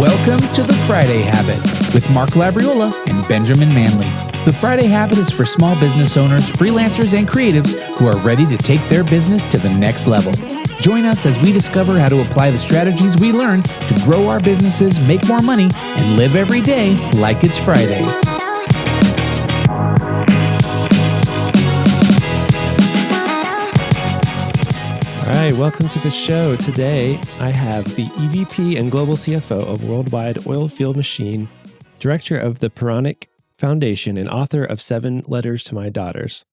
Welcome to The Friday Habit with Mark Labriola and Benjamin Manley. The Friday Habit is for small business owners, freelancers, and creatives who are ready to take their business to the next level. Join us as we discover how to apply the strategies we learn to grow our businesses, make more money, and live every day like it's Friday. All right, welcome to the show. Today, I have the EVP and Global CFO of Worldwide Oilfield Machine, Director of the Puranik Foundation, and author of 7 Letters to My Daughters.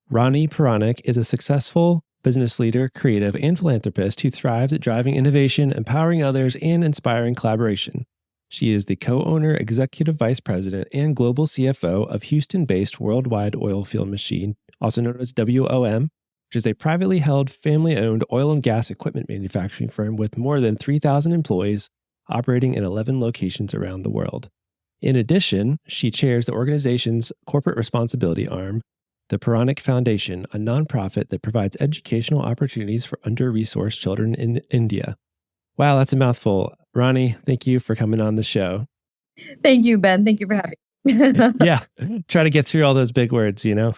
Rani Puranik is a successful business leader, creative, and philanthropist who thrives at driving innovation, empowering others, and inspiring collaboration. She is the co-owner, executive vice president, and global CFO of Houston-based Worldwide Oilfield Machine, also known as WOM, which is a privately held, family-owned oil and gas equipment manufacturing firm with more than 3,000 employees operating in 11 locations around the world. In addition, she chairs the organization's corporate responsibility arm, the Puranik Foundation, a nonprofit that provides educational opportunities for under-resourced children in India. Wow, that's a mouthful. Rani, thank you for coming on the show. Thank you, Ben. Thank you for having me. Yeah, try to get through all those big words, you know?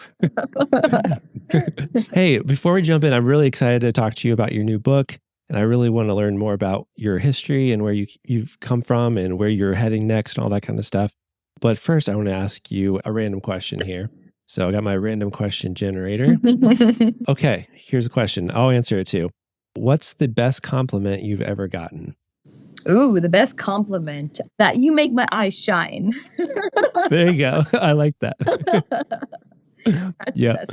Hey, before we jump in, I'm really excited to talk to you about your new book, and I really want to learn more about your history and where you've come from and where you're heading next and all that kind of stuff. But first, I want to ask you a random question here. So I got my random question generator. Okay, here's a question. I'll answer it too. What's the best compliment you've ever gotten? Ooh, the best compliment. That you make my eyes shine. There you go. I like that. Yeah,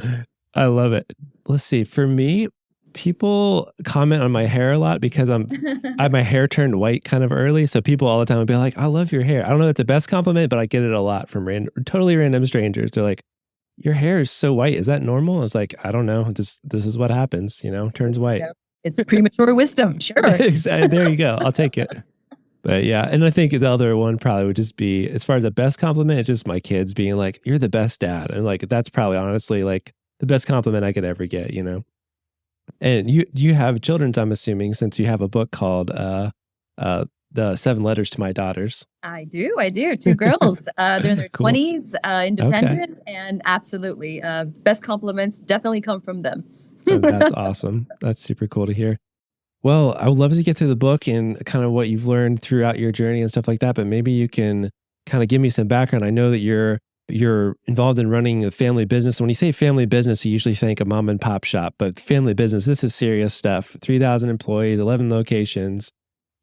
I love it. Let's see. For me, people comment on my hair a lot because I have my hair turned white kind of early. So people all the time would be like, I love your hair. I don't know if it's the best compliment, but I get it a lot from totally random strangers. They're like, your hair is so white. Is that normal? I was like, I don't know. This is what happens, turns white. It's premature wisdom. Sure. There you go. I'll take it. But yeah, and I think the other one probably would just be, as far as the best compliment, it's just my kids being like, you're the best dad. And like, that's probably honestly like the best compliment I could ever get, And you have children, I'm assuming, since you have a book called The 7 Letters to My Daughters. I do. 2 girls. They're in their Cool. 20s, independent, and absolutely. Best compliments definitely come from them. Oh, that's awesome. That's super cool to hear. Well, I would love to get through the book and kind of what you've learned throughout your journey and stuff like that, but maybe you can kind of give me some background. I know that you're involved in running a family business. When you say family business, you usually think a mom and pop shop, but family business, this is serious stuff. 3,000 employees, 11 locations.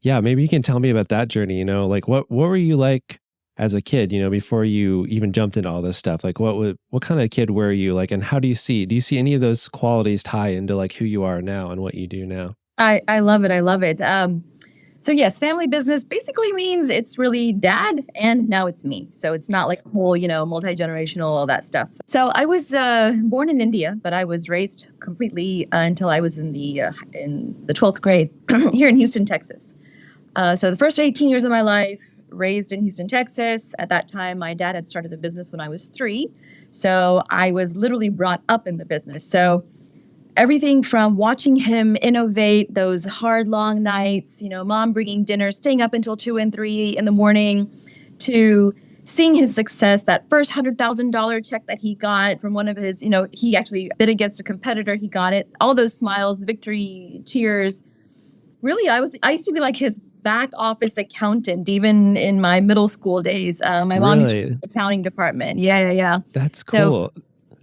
Yeah, maybe you can tell me about that journey, like what were you like as a kid, before you even jumped into all this stuff? Like what kind of kid were you like, and how do you see any of those qualities tie into like who you are now and what you do now? I love it. So yes, family business basically means it's really dad and now it's me. So it's not like whole, multi-generational, all that stuff. So I was born in India, but I was raised completely until I was in the 12th grade here in Houston, Texas. So the first 18 years of my life, raised in Houston, Texas. At that time, my dad had started the business when I was 3. So I was literally brought up in the business. So everything from watching him innovate, those hard, long nights, mom bringing dinner, staying up until 2 and 3 in the morning, to seeing his success, that first $100,000 check that he got from one of his, he actually bid against a competitor. He got it. All those smiles, victory, cheers. Really, I used to be like his back office accountant, even in my middle school days. My mom used to be in the accounting department. Yeah. That's cool. So,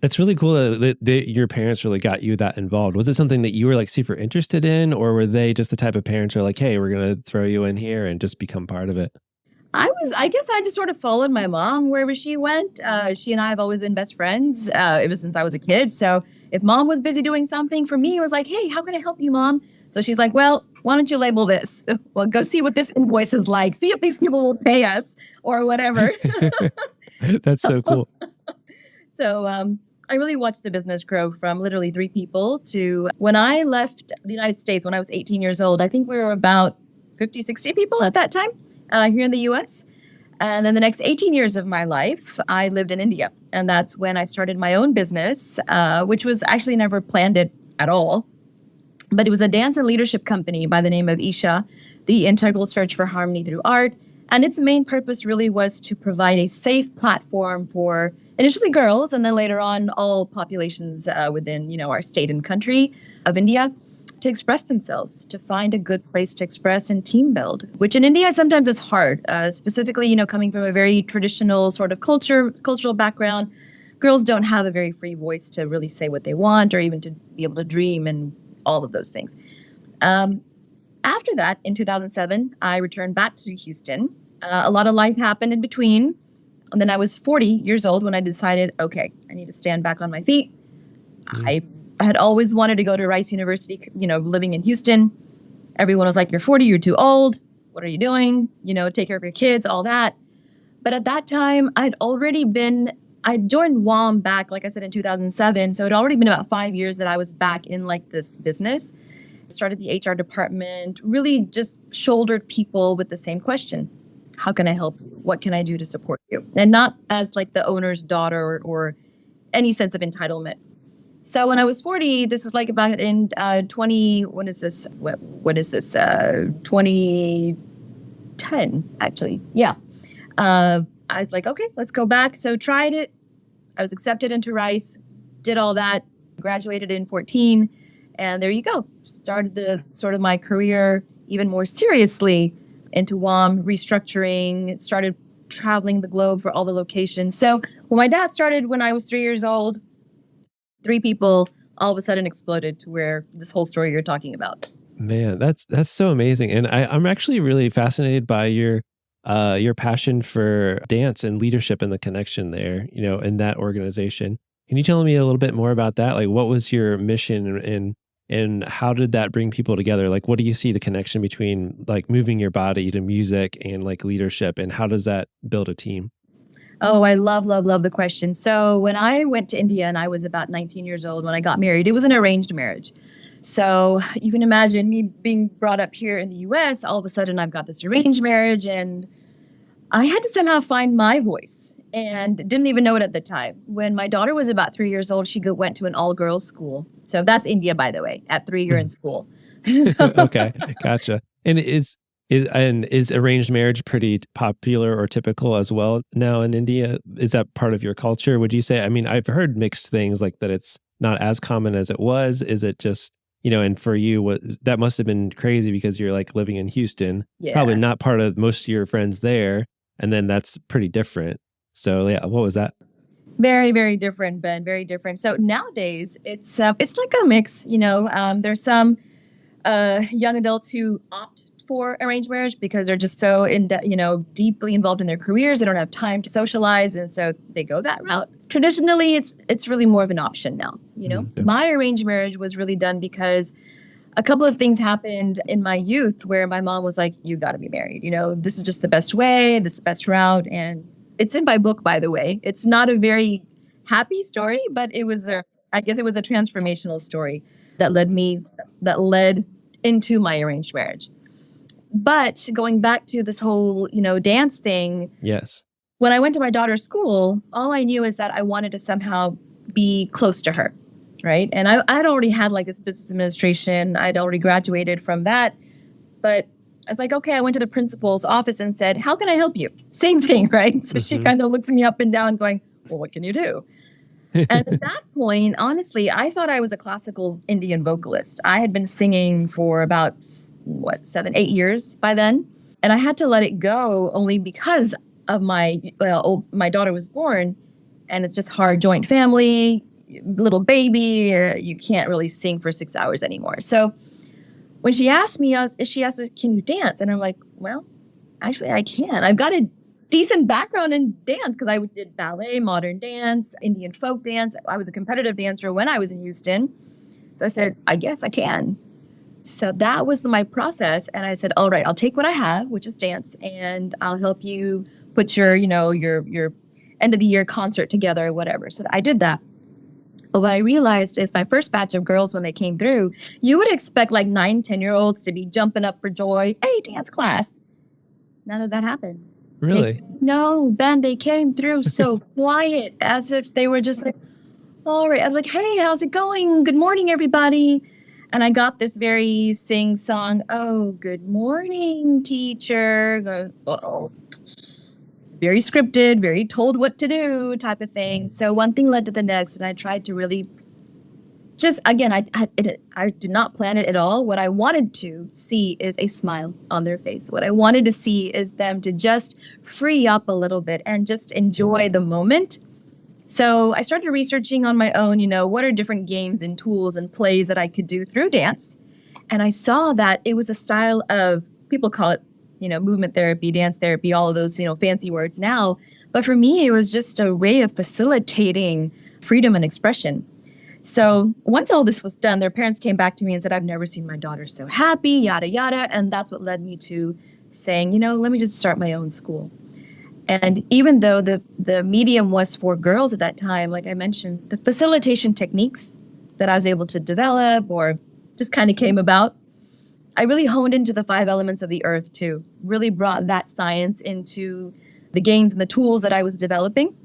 it's really cool that your parents really got you that involved. Was it something that you were like super interested in, or were they just the type of parents who are like, hey, we're going to throw you in here and just become part of it? I guess I just sort of followed my mom wherever she went. She and I have always been best friends ever since I was a kid. So if mom was busy doing something, for me, it was like, hey, how can I help you, mom? So she's like, well, why don't you label this? Well, go see what this invoice is like. See if these people will pay us or whatever. That's so cool. So I really watched the business grow from literally 3 people to when I left the United States when I was 18 years old. I think we were about 50, 60 people at that time here in the U.S. And then the next 18 years of my life, I lived in India. And that's when I started my own business, which was actually never planned it at all. But it was a dance and leadership company by the name of Isha, the Integral Search for Harmony Through Art. And its main purpose really was to provide a safe platform for initially girls and then later on all populations within, our state and country of India to express themselves, to find a good place to express and team build, which in India sometimes is hard, specifically, coming from a very traditional sort of cultural background. Girls don't have a very free voice to really say what they want or even to be able to dream and all of those things. After that, in 2007, I returned back to Houston. A lot of life happened in between. And then I was 40 years old when I decided, okay, I need to stand back on my feet. I had always wanted to go to Rice University, living in Houston. Everyone was like, you're 40, you're too old. What are you doing? Take care of your kids, all that. But at that time, I joined WOM back, like I said, in 2007. So it had already been about 5 years that I was back in this business. Started the HR department, really just shouldered people with the same question. How can I help you? What can I do to support you? And not as the owner's daughter or any sense of entitlement. So when I was 40, this was about in 2010, actually. Yeah. I was like, okay, let's go back. So tried it. I was accepted into Rice, did all that, graduated in 2014. And there you go. Started the sort of my career even more seriously into WOM, restructuring, started traveling the globe for all the locations. So when my dad started when I was 3 years old, 3 people all of a sudden exploded to where this whole story you're talking about. Man, that's so amazing. And I'm actually really fascinated by your passion for dance and leadership and the connection there, in that organization. Can you tell me a little bit more about that? Like, what was your mission and how did that bring people together? Like, what do you see the connection between moving your body to music and leadership, and how does that build a team? Oh, I love the question. So when I went to India and I was about 19 years old when I got married, it was an arranged marriage. So you can imagine me being brought up here in the US, all of a sudden I've got this arranged marriage and I had to somehow find my voice and didn't even know it at the time. When my daughter was about 3 years old, she went to an all-girls school. So that's India, by the way. At 3, you're in school. Okay, gotcha. And is arranged marriage pretty popular or typical as well now in India? Is that part of your culture, would you say? I mean, I've heard mixed things that it's not as common as it was. Is it just, and for you, that must have been crazy because you're living in Houston, probably not part of most of your friends there. And then that's pretty different. So yeah, what was that? Very, very different, Ben. Very different. So nowadays, it's like a mix. There's some young adults who opt for arranged marriage because they're just so deeply involved in their careers. They don't have time to socialize, and so they go that route. Traditionally, it's really more of an option now. Mm-hmm. My arranged marriage was really done because a couple of things happened in my youth where my mom was like, "You got to be married. This is just the best way. This is the best route." And it's in my book, by the way. It's not a very happy story, but I guess it was a transformational story that led into my arranged marriage. But going back to this whole, dance thing. Yes. When I went to my daughter's school, all I knew is that I wanted to somehow be close to her, right? And I'd already had this business administration. I'd already graduated from that. But I was like, okay, I went to the principal's office and said, how can I help you? Same thing, right? So she kind of looks me up and down going, well, what can you do? And at that point, honestly, I thought I was a classical Indian vocalist. I had been singing for about, 7, 8 years by then. And I had to let it go only because of my daughter was born. And it's just hard, joint family, little baby, you can't really sing for 6 hours anymore. So when she asked me, can you dance? And I'm like, well, actually I can. I've got a decent background in dance because I did ballet, modern dance, Indian folk dance. I was a competitive dancer when I was in Houston. So I said, I guess I can. So that was my process. And I said, all right, I'll take what I have, which is dance, and I'll help you put your end of the year concert together or whatever. So I did that. But what I realized is my first batch of girls, when they came through, you would expect 9, 10-year-olds to be jumping up for joy. Hey, dance class. None of that happened. Really? No, Ben, they came through so quiet, as if they were just all right. I'm like, hey, how's it going? Good morning, everybody. And I got this very sing-song, oh, good morning, teacher. Uh-oh. Very scripted, very told what to do type of thing. So one thing led to the next, and I tried to really again, I did not plan it at all. What I wanted to see is a smile on their face. What I wanted to see is them to just free up a little bit and just enjoy the moment. So I started researching on my own, what are different games and tools and plays that I could do through dance. And I saw that it was a style of, people call it, movement therapy, dance therapy, all of those, fancy words now. But for me, it was just a way of facilitating freedom and expression. So once all this was done, their parents came back to me and said, I've never seen my daughter so happy, yada, yada. And that's what led me to saying, let me just start my own school. And even though the medium was for girls at that time, like I mentioned, the facilitation techniques that I was able to develop or just kind of came about, I really honed into the 5 elements of the earth too, really brought that science into the games and the tools that I was developing,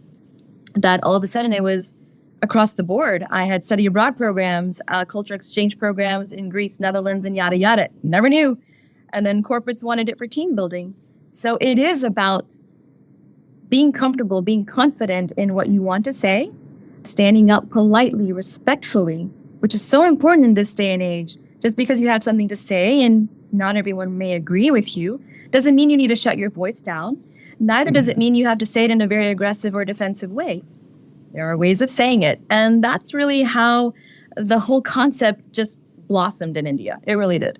that all of a sudden it was across the board. I had study abroad programs, culture exchange programs in Greece, Netherlands, and yada, yada. Never knew. And then corporates wanted it for team building. So it is about being comfortable, being confident in what you want to say, standing up politely, respectfully, which is so important in this day and age. Just because you have something to say and not everyone may agree with you, doesn't mean you need to shut your voice down. Neither does it mean you have to say it in a very aggressive or defensive way. There are ways of saying it. And that's really how the whole concept just blossomed in India. It really did.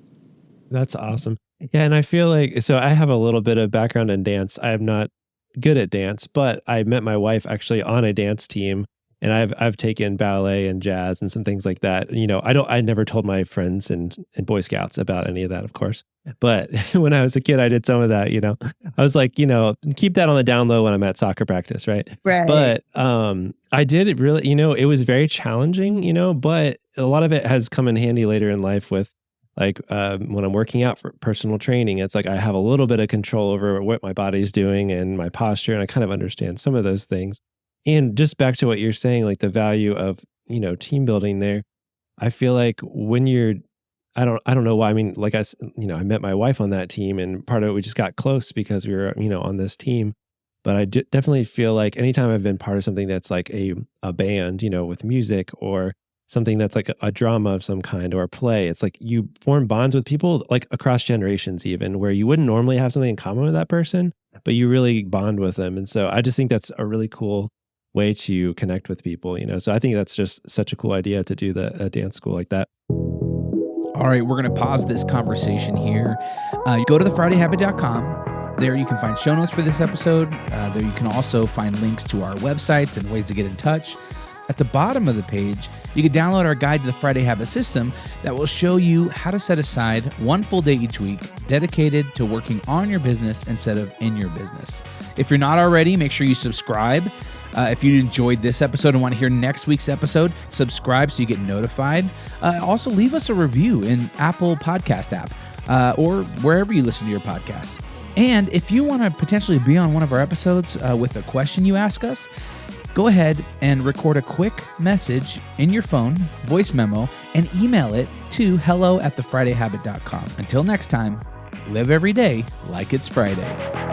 That's awesome. Yeah. And I feel like, so I have a little bit of background in dance. I am not good at dance, but I met my wife actually on a dance team. And I've taken ballet and jazz and some things like that. I never told my friends and Boy Scouts about any of that, of course. But when I was a kid, I did some of that, I was like, keep that on the down low when I'm at soccer practice, right? Right. But I did it really, it was very challenging, but a lot of it has come in handy later in life with like when I'm working out for personal training. It's like I have a little bit of control over what my body's doing and my posture, and I kind of understand some of those things. And just back to what you're saying, like the value of, team building there, I feel like when you're, I don't know why. I mean, like I met my wife on that team, and part of it, we just got close because we were, on this team. But I definitely feel like anytime I've been part of something that's like a band, with music, or something that's like a drama of some kind or a play, it's like you form bonds with people like across generations even, where you wouldn't normally have something in common with that person, but you really bond with them. And so I just think that's a really cool way to connect with people, So I think that's just such a cool idea to do a dance school like that. All right, we're going to pause this conversation here. Go to thefridayhabit.com. There you can find show notes for this episode. There you can also find links to our websites and ways to get in touch. At the bottom of the page, you can download our guide to the Friday Habit system that will show you how to set aside one full day each week dedicated to working on your business instead of in your business. If you're not already, make sure you subscribe. If you enjoyed this episode and want to hear next week's episode, subscribe so you get notified. Also, leave us a review in Apple Podcast app or wherever you listen to your podcasts. And if you want to potentially be on one of our episodes with a question you ask us, go ahead and record a quick message in your phone, voice memo, and email it to hello@thefridayhabit.com. Until next time, live every day like it's Friday.